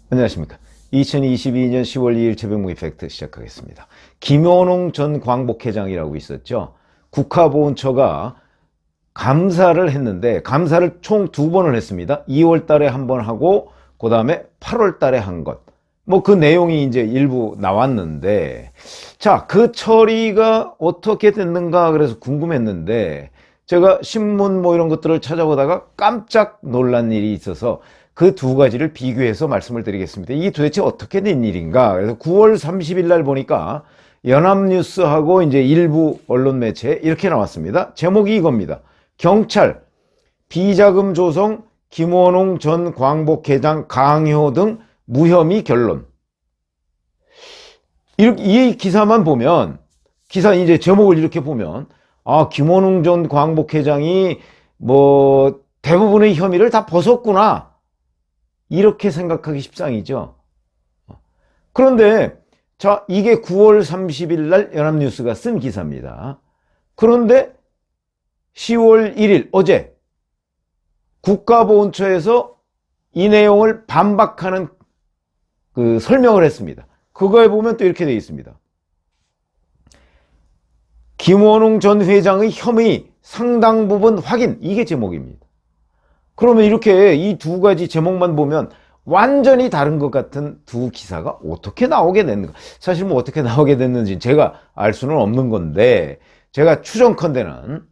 안녕하십니까. 2022년 10월 2일 새벽 팩트 시작하겠습니다. 김원웅 전 광복회장이라고 있었죠. 국가보훈처가 감사를 했는데 감사를 총 2번을 했습니다. 2월 달에 1번 하고 그 다음에 8월 달에 한 것. 뭐 그 내용이 이제 일부 나왔는데, 자, 그 처리가 어떻게 됐는가 그래서 궁금했는데 제가 신문 뭐 이런 것들을 찾아보다가 깜짝 놀란 일이 있어서 그 두 가지를 비교해서 말씀을 드리겠습니다. 이게 도대체 어떻게 된 일인가? 그래서 9월 30일 날 보니까 연합뉴스하고 이제 일부 언론 매체에 이렇게 나왔습니다. 제목이 이겁니다. 경찰 비자금 조성 김원웅 전 광복회장 강요 등 무혐의 결론. 이 기사만 보면, 기사 이제 제목을 이렇게 보면, 아, 김원웅 전 광복회장이 뭐 대부분의 혐의를 다 벗었구나, 이렇게 생각하기 십상이죠. 그런데 자, 이게 9월 30일 날 연합뉴스가 쓴 기사입니다. 그런데 10월 1일 어제 국가보훈처에서 이 내용을 반박하는 그 설명을 했습니다. 그거에 보면 또 이렇게 되어 있습니다. 김원웅 전 회장의 혐의 상당 부분 확인, 이게 제목입니다. 그러면 이렇게 이 두 가지 제목만 보면 완전히 다른 것 같은 두 기사가 어떻게 나오게 됐는가. 사실 뭐 어떻게 나오게 됐는지 제가 알 수는 없는 건데, 제가 추정컨대는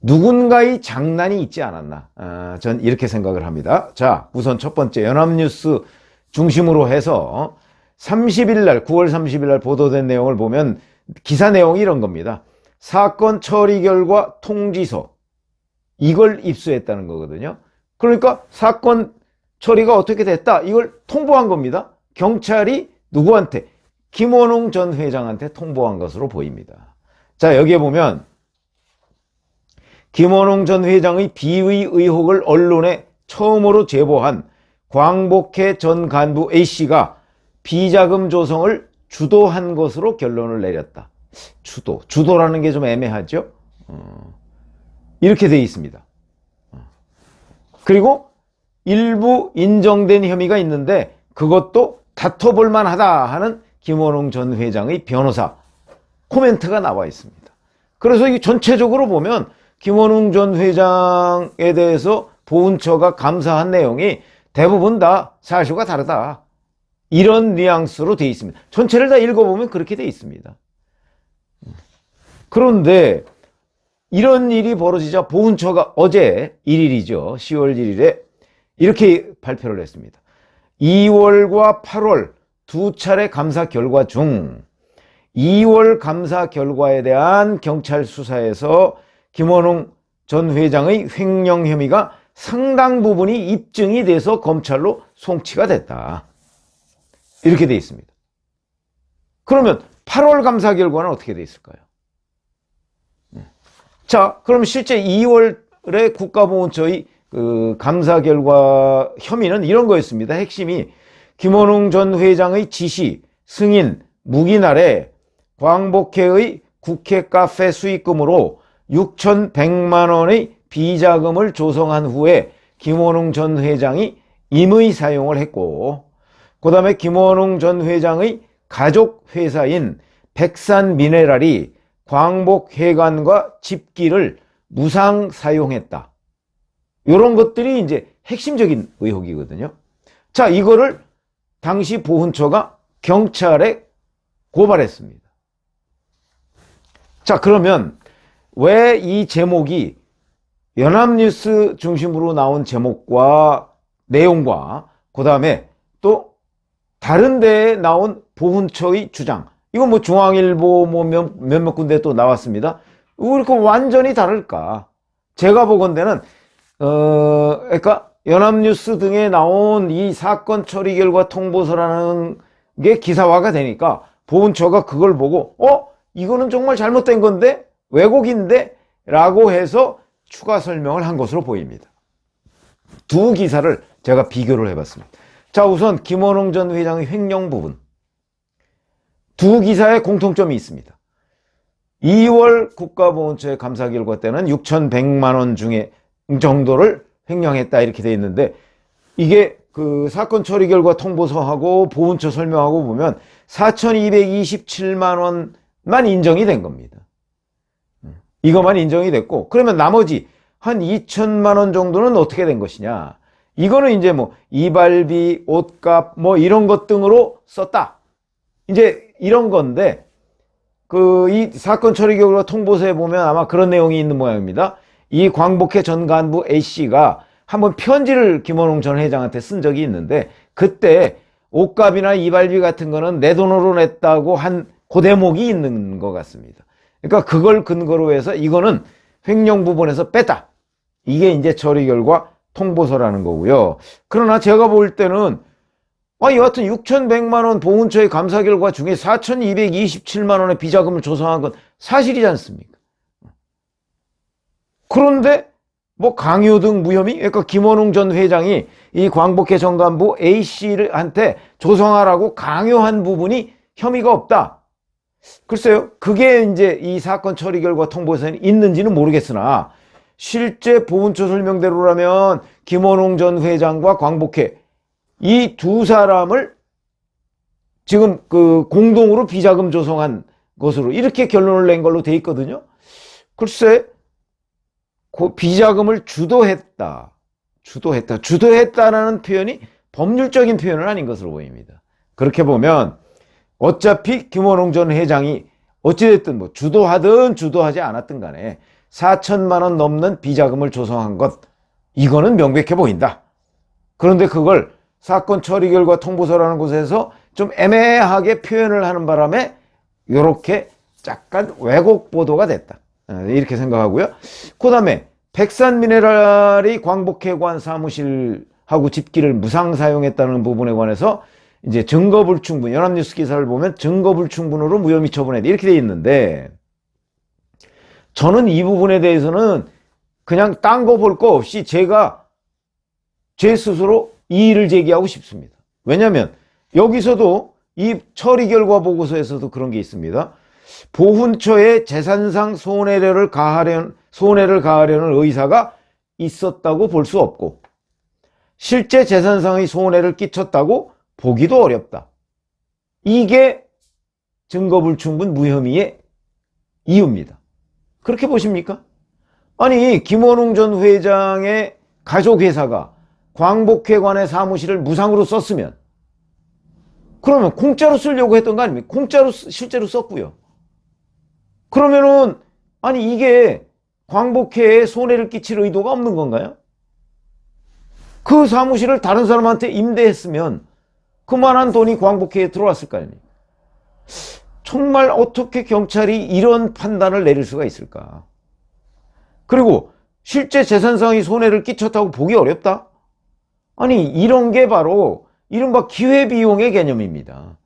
누군가의 장난이 있지 않았나, 전 이렇게 생각을 합니다. 자, 우선 첫 번째 연합뉴스 중심으로 해서 30일 날 9월 30일 날 보도된 내용을 보면 기사 내용이 이런 겁니다. 사건 처리 결과 통지서, 이걸 입수했다는 거거든요. 그러니까 사건 처리가 어떻게 됐다, 이걸 통보한 겁니다. 경찰이 누구한테? 김원웅 전 회장한테 통보한 것으로 보입니다. 자, 여기에 보면 김원웅 전 회장의 비의 의혹을 언론에 처음으로 제보한 광복회 전 간부 A씨가 비자금 조성을 주도한 것으로 결론을 내렸다. 주도라는 게 좀 애매하죠. 이렇게 되어 있습니다. 그리고 일부 인정된 혐의가 있는데 그것도 다퉈볼 만하다 하는 김원웅 전 회장의 변호사 코멘트가 나와 있습니다. 그래서 이 전체적으로 보면 김원웅 전 회장에 대해서 보훈처가 감사한 내용이 대부분 다 사실과 다르다, 이런 뉘앙스로 되어 있습니다. 전체를 다 읽어보면 그렇게 되어 있습니다. 그런데 이런 일이 벌어지자 보훈처가 어제 1일이죠. 10월 1일에 이렇게 발표를 했습니다. 2월과 8월 두 차례 감사 결과 중 2월 감사 결과에 대한 경찰 수사에서 김원웅 전 회장의 횡령 혐의가 상당 부분이 입증이 돼서 검찰로 송치가 됐다, 이렇게 돼 있습니다. 그러면 8월 감사 결과는 어떻게 돼 있을까요? 자, 그럼 실제 2월에 국가보훈처의 그 감사 결과 혐의는 이런 거였습니다. 핵심이 김원웅 전 회장의 지시, 승인, 묵인 아래 광복회의 국회 카페 수익금으로 6,100만 원의 비자금을 조성한 후에 김원웅 전 회장이 임의 사용을 했고, 그 다음에 김원웅 전 회장의 가족 회사인 백산미네랄이 광복회관과 집기를 무상 사용했다. 이런 것들이 이제 핵심적인 의혹이거든요. 자, 이거를 당시 보훈처가 경찰에 고발했습니다. 자, 그러면 왜 이 제목이 연합뉴스 중심으로 나온 제목과 내용과 그 다음에 또 다른 데에 나온 보훈처의 주장, 이건 뭐 중앙일보 뭐 몇몇 군데 또 나왔습니다. 왜 이렇게 완전히 다를까? 제가 보건대는 그러니까 연합뉴스 등에 나온 이 사건 처리 결과 통보서라는 게 기사화가 되니까 보훈처가 그걸 보고 이거는 정말 잘못된 건데, 왜곡인데 라고 해서 추가 설명을 한 것으로 보입니다. 두 기사를 제가 비교를 해봤습니다. 자, 우선 김원웅 전 회장의 횡령 부분, 두 기사에 공통점이 있습니다. 2월 국가보훈처의 감사 결과 때는 6,100만 원 중에 정도를 횡령했다, 이렇게 되어 있는데, 이게 그 사건 처리 결과 통보서하고 보훈처 설명하고 보면 4,227만 원만 인정이 된 겁니다. 이것만 인정이 됐고, 그러면 나머지 한 2천만 원 정도는 어떻게 된 것이냐? 이거는 이제 뭐 이발비, 옷값 뭐 이런 것 등으로 썼다. 이제 이런 건데, 그 이 사건 처리 결과 통보서에 보면 아마 그런 내용이 있는 모양입니다. 이 광복회 전 간부 A씨가 한번 편지를 김원웅 전 회장한테 쓴 적이 있는데, 그때 옷값이나 이발비 같은 거는 내 돈으로 냈다고 한 그 대목이 있는 것 같습니다. 그러니까 그걸 근거로 해서 이거는 횡령 부분에서 뺐다. 이게 이제 처리 결과 통보서라는 거고요. 그러나 제가 볼 때는 여하튼 6,100만 원 보훈처의 감사 결과 중에 4,227만 원의 비자금을 조성한 건 사실이지 않습니까? 그런데 뭐 강요 등 무혐의? 그러니까 김원웅 전 회장이 이 광복회 전 간부 A씨한테 조성하라고 강요한 부분이 혐의가 없다. 글쎄요, 그게 이제 이 사건 처리 결과 통보서에 있는지는 모르겠으나 실제 보훈처 설명대로라면 김원웅 전 회장과 광복회 이 두 사람을 지금 그 공동으로 비자금 조성한 것으로 이렇게 결론을 낸 걸로 돼 있거든요. 글쎄, 그 비자금을 주도했다라는 표현이 법률적인 표현은 아닌 것으로 보입니다. 그렇게 보면 어차피 김원웅 전 회장이 어찌됐든 뭐 주도하든 주도하지 않았든 간에 4천만 원 넘는 비자금을 조성한 것, 이거는 명백해 보인다. 그런데 그걸 사건 처리 결과 통보서라는 곳에서 좀 애매하게 표현을 하는 바람에 이렇게 약간 왜곡 보도가 됐다. 이렇게 생각하고요. 그 다음에 백산미네랄이 광복회관 사무실하고 집기를 무상 사용했다는 부분에 관해서 이제 증거불충분, 연합뉴스 기사를 보면 증거불충분으로 무혐의 처분했다 이렇게 돼 있는데, 저는 이 부분에 대해서는 그냥 딴 거 볼 거 없이 제가 제 스스로 이의를 제기하고 싶습니다. 왜냐하면 여기서도 이 처리 결과 보고서에서도 그런 게 있습니다. 보훈처에 재산상 손해를 가하려는 의사가 있었다고 볼 수 없고 실제 재산상의 손해를 끼쳤다고 보기도 어렵다. 이게 증거불충분 무혐의의 이유입니다. 그렇게 보십니까? 아니, 김원웅 전 회장의 가족회사가 광복회관의 사무실을 무상으로 썼으면 그러면 공짜로 쓰려고 했던 거 아닙니까? 공짜로 실제로 썼고요. 그러면은 아니 이게 광복회에 손해를 끼칠 의도가 없는 건가요? 그 사무실을 다른 사람한테 임대했으면 그만한 돈이 광복회에 들어왔을 거 아닙니까? 정말 어떻게 경찰이 이런 판단을 내릴 수가 있을까? 그리고 실제 재산상의 손해를 끼쳤다고 보기 어렵다? 아니 이런 게 바로 이른바 기회비용의 개념입니다.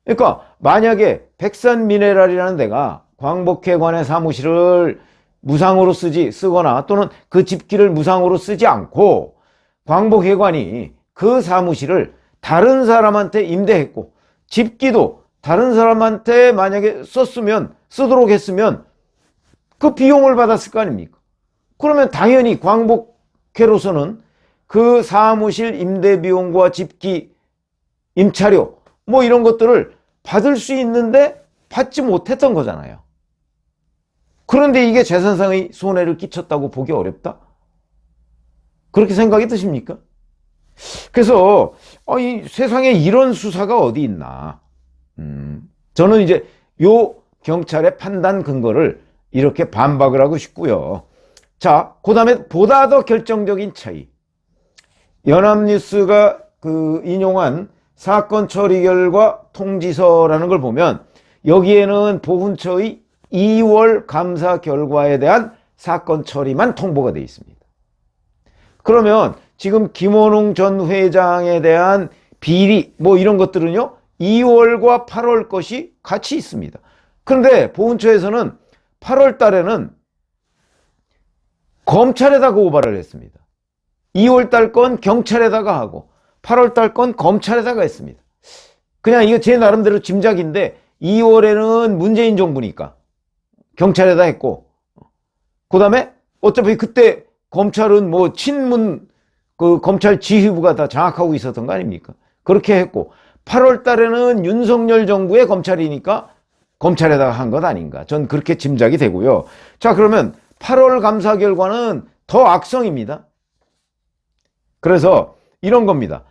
그러니까 만약에 백산미네랄이라는 데가 광복회관의 사무실을 무상으로 쓰거나 또는 그 집기를 무상으로 쓰지 않고 광복회관이 그 사무실을 다른 사람한테 임대했고 집기도 다른 사람한테 만약에 쓰도록 했으면 그 비용을 받았을 거 아닙니까? 그러면 당연히 광복회로서는 그 사무실 임대 비용과 집기, 임차료 뭐 이런 것들을 받을 수 있는데 받지 못했던 거잖아요. 그런데 이게 재산상의 손해를 끼쳤다고 보기 어렵다? 그렇게 생각이 드십니까? 그래서 이 세상에 이런 수사가 어디 있나? 저는 이제 요 경찰의 판단 근거를 이렇게 반박을 하고 싶고요. 자, 그 다음에 보다 더 결정적인 차이. 연합뉴스가 인용한 사건 처리 결과 통지서라는 걸 보면 여기에는 보훈처의 2월 감사 결과에 대한 사건 처리만 통보가 되어 있습니다. 그러면 지금 김원웅 전 회장에 대한 비리 뭐 이런 것들은요 2월과 8월 것이 같이 있습니다. 그런데 보훈처에서는 8월 달에는 검찰에다가 고발을 했습니다. 2월 달 건 경찰에다가 하고 8월 달 건 검찰에다가 했습니다. 그냥 이거 제 나름대로 짐작인데 2월에는 문재인 정부니까 경찰에다 했고 그 다음에 어차피 그때 검찰은 뭐 친문 그 검찰 지휘부가 다 장악하고 있었던 거 아닙니까? 그렇게 했고 8월 달에는 윤석열 정부의 검찰이니까 검찰에다가 한 것 아닌가. 전 그렇게 짐작이 되고요. 자, 그러면 8월 감사 결과는 더 악성입니다. 그래서 이런 겁니다.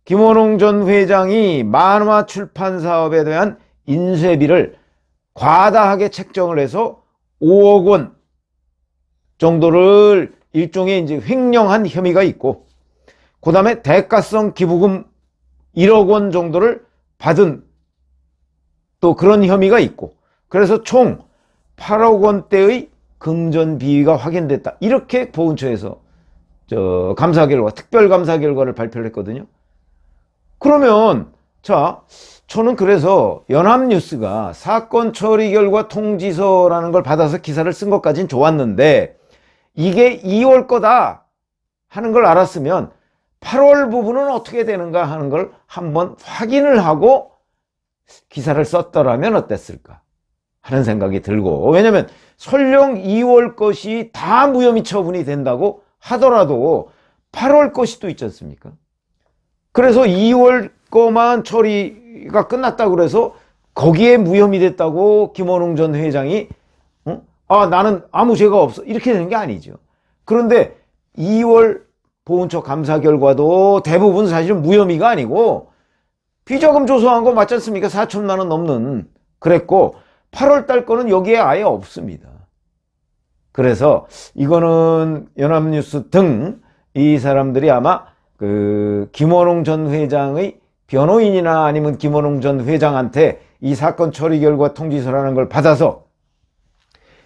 김원웅 전 회장이 만화 출판 사업에 대한 인쇄비를 과다하게 책정을 해서 5억 원 정도를 일종의 이제 횡령한 혐의가 있고, 그 다음에 대가성 기부금 1억 원 정도를 받은 또 그런 혐의가 있고, 그래서 총 8억 원대의 금전 비위가 확인됐다. 이렇게 보훈처에서 감사 결과, 특별 감사 결과를 발표를 했거든요. 그러면 자, 저는 그래서 연합뉴스가 사건 처리 결과 통지서라는 걸 받아서 기사를 쓴 것까진 좋았는데, 이게 2월 거다 하는 걸 알았으면 8월 부분은 어떻게 되는가 하는 걸 한번 확인을 하고 기사를 썼더라면 어땠을까 하는 생각이 들고, 왜냐면 설령 2월 것이 다 무혐의 처분이 된다고 하더라도 8월 것이 또 있지 않습니까? 그래서 2월 거만 처리가 끝났다고 그래서 거기에 무혐의 됐다고 김원웅 전 회장이 나는 아무 죄가 없어 이렇게 되는 게 아니죠. 그런데 2월 보훈처 감사 결과도 대부분 사실은 무혐의가 아니고 비자금 조성한 거 맞지 않습니까? 4천만 원 넘는 그랬고 8월 달 거는 여기에 아예 없습니다. 그래서 이거는 연합뉴스 등 이 사람들이 아마 그 김원웅 전 회장의 변호인이나 아니면 김원웅 전 회장한테 이 사건 처리 결과 통지서라는 걸 받아서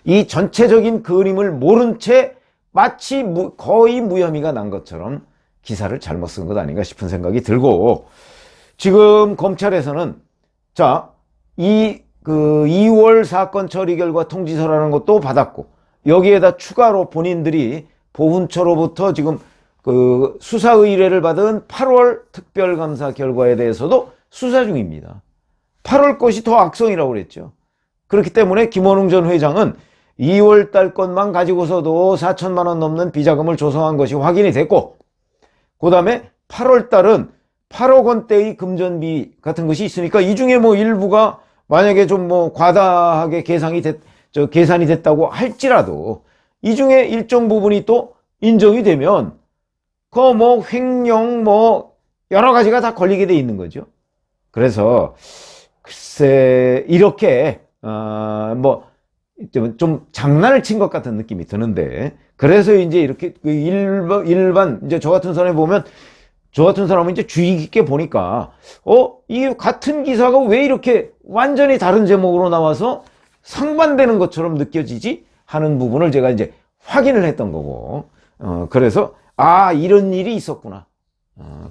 이 전체적인 그림을 모른 채 마치 거의 무혐의가 난 것처럼 기사를 잘못 쓴 것 아닌가 싶은 생각이 들고, 지금 검찰에서는 자, 2월 사건 처리 결과 통지서라는 것도 받았고, 여기에다 추가로 본인들이 보훈처로부터 지금 그 수사 의뢰를 받은 8월 특별감사 결과에 대해서도 수사 중입니다. 8월 것이 더 악성이라고 그랬죠. 그렇기 때문에 김원웅 전 회장은 2월 달 것만 가지고서도 4천만 원 넘는 비자금을 조성한 것이 확인이 됐고, 그 다음에 8월 달은 8억 원대의 금전비 같은 것이 있으니까 이 중에 뭐 일부가 만약에 좀 뭐 과다하게 계산이 됐다고 할지라도 이 중에 일정 부분이 또 인정이 되면 그 뭐 횡령 뭐 여러 가지가 다 걸리게 돼 있는 거죠. 그래서 글쎄 이렇게 뭐 좀 장난을 친 것 같은 느낌이 드는데, 그래서 이제 이렇게 일반 이제 저 같은 사람이 보면, 저 같은 사람은 이제 주의 깊게 보니까 이 같은 기사가 왜 이렇게 완전히 다른 제목으로 나와서 상반되는 것처럼 느껴지지 하는 부분을 제가 이제 확인을 했던 거고, 그래서 이런 일이 있었구나.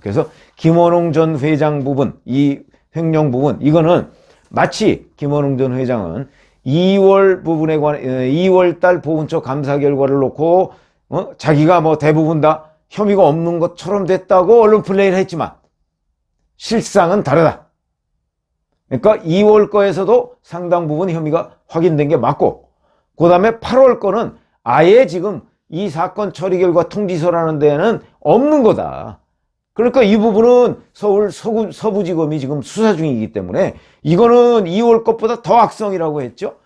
그래서 김원웅 전 회장 부분, 이 횡령 부분, 이거는 마치 김원웅 전 회장은 2월 부분에 관해 2월 달 보훈처 감사 결과를 놓고 자기가 뭐 대부분 다 혐의가 없는 것처럼 됐다고 언론 플레이를 했지만 실상은 다르다. 그러니까 2월 거에서도 상당 부분 혐의가 확인된 게 맞고, 그 다음에 8월 거는 아예 지금 이 사건 처리 결과 통지서라는 데는 없는 거다. 그러니까 이 부분은 서울 서부지검이 지금 수사 중이기 때문에 이거는 2월 것보다 더 악성이라고 했죠.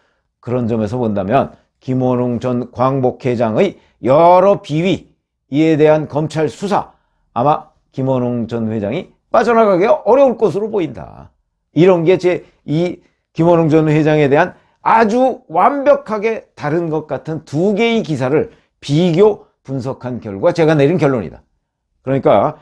그런 점에서 본다면 김원웅 전 광복회장의 여러 비위, 이에 대한 검찰 수사, 아마 김원웅 전 회장이 빠져나가기가 어려울 것으로 보인다. 이런 게 이 김원웅 전 회장에 대한 아주 완벽하게 다른 것 같은 두 개의 기사를 비교 분석한 결과 제가 내린 결론이다. 그러니까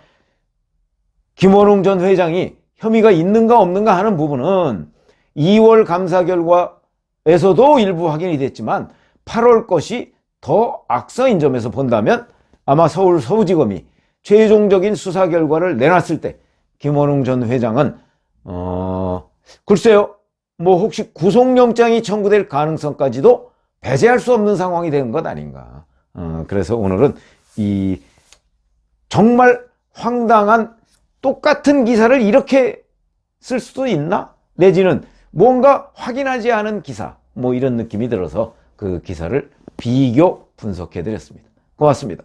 김원웅 전 회장이 혐의가 있는가 없는가 하는 부분은 2월 감사 결과에서도 일부 확인이 됐지만 8월 것이 더 악성인 점에서 본다면 아마 서울 서부지검이 최종적인 수사 결과를 내놨을 때 김원웅 전 회장은 글쎄요, 뭐 혹시 구속영장이 청구될 가능성까지도 배제할 수 없는 상황이 된 것 아닌가. 그래서 오늘은 이 정말 황당한 똑같은 기사를 이렇게 쓸 수도 있나? 내지는 뭔가 확인하지 않은 기사, 뭐 이런 느낌이 들어서 그 기사를 비교 분석해 드렸습니다. 고맙습니다.